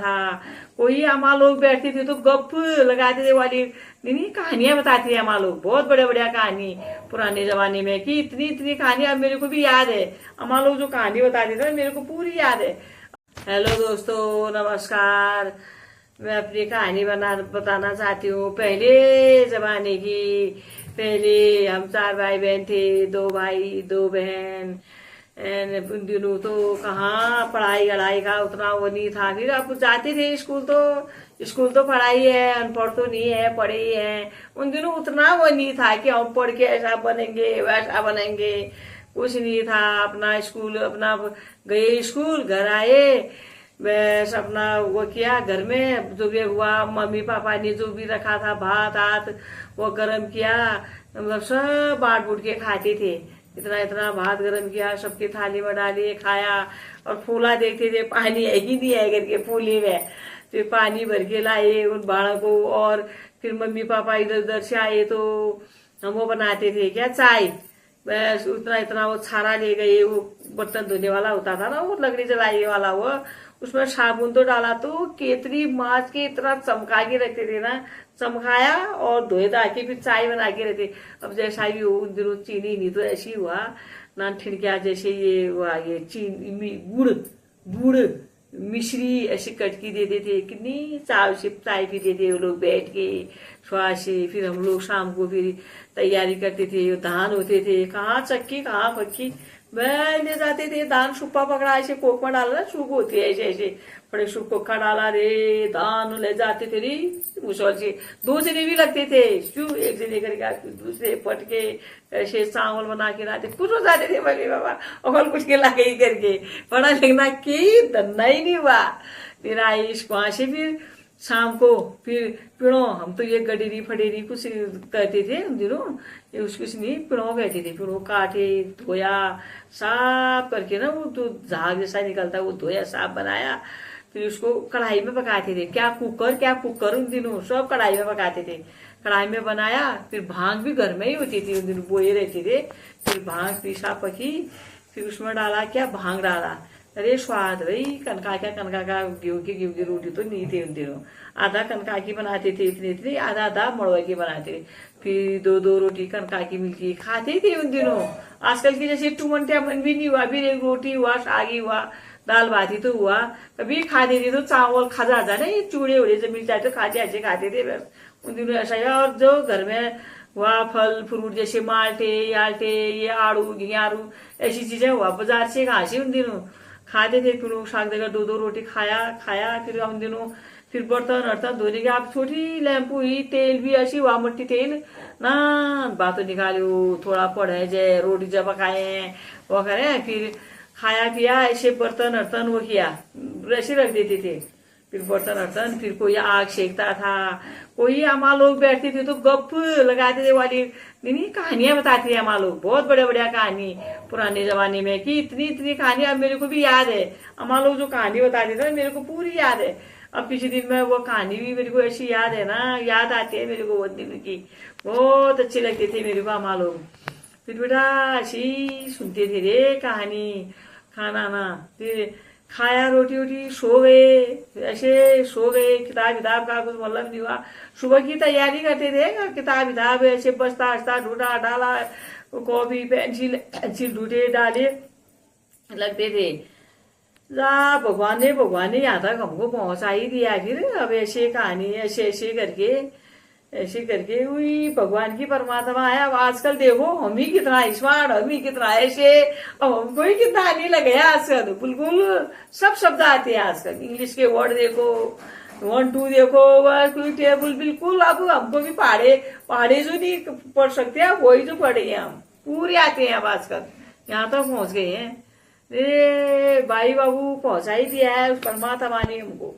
था। कोई अम्मा लोग बैठती थी तो गप लगाते थे वाली नहीं कहानियां बताती है अम्मा लोग, बहुत बढ़िया बढ़िया कहानी पुराने जमाने में की इतनी इतनी कहानी अब मेरे को भी याद है। अम्मा लोग जो कहानी बताते थे मेरे को पूरी याद है। हेलो दोस्तों, नमस्कार। मैं अपनी कहानी बताना चाहती हूँ पहले जमाने की। पहले हम 4 भाई बहन थे, 2 भाई 2 बहन। उन दिनों तो कहाँ पढ़ाई अढ़ाई का उतना वो नहीं था। फिर अब जाते थे स्कूल तो पढ़ाई है, अनपढ़ तो नहीं है, पढ़े ही है। उन दिनों उतना वो नहीं था कि हम पढ़ के ऐसा बनेंगे वैसा बनेंगे, कुछ नहीं था। अपना स्कूल अपना गए, स्कूल घर आए, बस अपना वो किया। घर में जो भी हुआ मम्मी पापा ने जो भी रखा था भात हाथ वो गर्म किया, मतलब सब बांट बूट के खाते थे। इतना इतना भात गर्म किया, सबकी थाली में डाली, खाया। और फूला देखते थे पानी है कि नहीं है करके फूली में। फिर पानी भर के लाए उन बाड़ों को। और फिर मम्मी पापा इधर उधर से आए तो हम वो बनाते थे क्या, चाय। बस उतना इतना वो छारा ले गए, वो बर्तन धोने वाला होता था ना, वो लकड़ी जलाने वाला, वो उसमें साबुन तो डाला तो केतरी माच के इतना चमका के रखते थे ना, चमकाया और धोए धा के फिर चाय बना के रखते। अब जैसा भी हो उन दिनों चीनी नहीं तो ऐसी हुआ ना, ठिनकिया जैसे ये हुआ ये चीनी गुड़ गुड़ मिश्री ऐसी कटकी देते थे, कितनी चाय पीते थे वो लोग बैठ के सुबह से। फिर हम लोग शाम को फिर तैयारी करते थे, धान होते थे, कहाँ चक्की कहाँ पक्की, वह ले जाते थे धान। सुप्पा पकड़ा ऐसे कोक में डाला, सूख होती है ऐसे ऐसे बड़े सूख कोखा डाला रे, धान ले जाते थे रे मुसौल से। 2 जने भी लगते थे, एक जने करके दूसरे पट के ऐसे चावल बना के लाते, कुछ हो जाते थे मम्मी पापा और कुछ के लाके ही करके। पढ़ा लिखना की धंधा ही नहीं हुआ। फिर आई वहां से फिर शाम को फिर पिड़ो, हम तो ये गडेरी फडेरी कुछ कहते थे उन दिनों, ये कुछ नहीं पिड़ो कहते थे। पिड़ो काटे, धोया, साफ करके ना वो तो झाग जैसा निकलता वो धोया, साफ बनाया। फिर उसको कढ़ाई में पकाते थे, क्या कुकर उन दिनों सब कढ़ाई में पकाते थे। कढ़ाई में बनाया, फिर भांग भी घर में ही होती थी उन दिनों, बोए रहते थे। फिर भांग पीसा पकी, फिर उसमें डाला क्या, भांग डाला। अरे स्वाद भाई, कनका का गेहूं की रोटी तो नहीं थी उन दिनों। आधा कनका की बनाते थे इतनी इतनी, आधा आधा मड़वा की बनाते थे। फिर 2 रोटी कनका की मिलती खाते थे उन दिनों। आजकल की जैसे टूमन ट्यामन भी नहीं हुआ, फिर एक रोटी हुआ, साग ही हुआ, दाल भात ही तो हुआ। कभी खाते थे तो चावल खा जाता ना, ये चूड़े उड़े से मिल जाए तो खाते ऐसे खाते थे बस उन दिनों ऐसा ही। और जो घर में हुआ फल फ्रूट जैसे माल्टे याल्टे, ये आड़ू घियारू ऐसी चीजें हुआ बाजार से कहाँ से उन दिनों खाते थे। फिर साग देकर 2 रोटी खाया। फिर उन दिनों फिर बर्तन वर्तन धोने के आप छोटी लैंप हुई, तेल भी ऐसी हुआ मट्टी तेल ना, बातों निकालो, थोड़ा पढ़े जाए, रोटी जब पकाए वो करें, फिर खाया पिया, ऐसे बर्तन वर्तन वो किया, ऐसे रख देते थे। फिर बर्तन वर्तन, फिर कोई आग सेकता था, कोई अम्मा लोग बैठते थे तो गप लगाते थे वाली नहीं कहानियां बताती है अम्मा लोग, बहुत बढ़िया बढ़िया कहानी पुराने जमाने में की इतनी इतनी कहानी अब मेरे को भी याद है। अम्मा लोग जो कहानी बताते थे मेरे को पूरी याद है। अब किसी दिन में वो कहानी भी मेरे को ऐसी याद है ना, याद आती है मेरे को वो दिन की, बहुत अच्छे लगते थे मेरे को अम्मा लोग। फिर बेटा ऐसी सुनते थे रे कहानी, खाना ना, फिर खाया रोटी वोटी सो गए, ऐसे सो गए। किताब किताब का कुछ मतलब नहीं हुआ। सुबह की तैयारी करते थे, किताब किताब ऐसे बस्ता वस्ता ढूंढा डाला, कॉपी पेंसिल ढूंढे डाले लगते थे। भगवान ने यहाँ तक हमको पहुंचा ही दिया। फिर अब ऐसे कहानी ऐसे करके हुई भगवान की परमात्मा है। अब आजकल देखो हम ही कितना स्मार्ट, हम ही कितना ऐसे, अब हमको ही कितना आने लगे आजकल। बिल्कुल सब शब्द आते हैं आजकल, इंग्लिश के वर्ड देखो, 1 2 देखो, कोई टेबल बिल्कुल। अब हमको भी पहाड़े जो नहीं पढ़ सकते हैं वही जो पढ़े हैं हम, पूरे आते हैं अब आजकल, यहाँ तक पहुंच गए हैं। भाई बाबू पहुंचा ही दिया है उस परमात्मा ने हमको।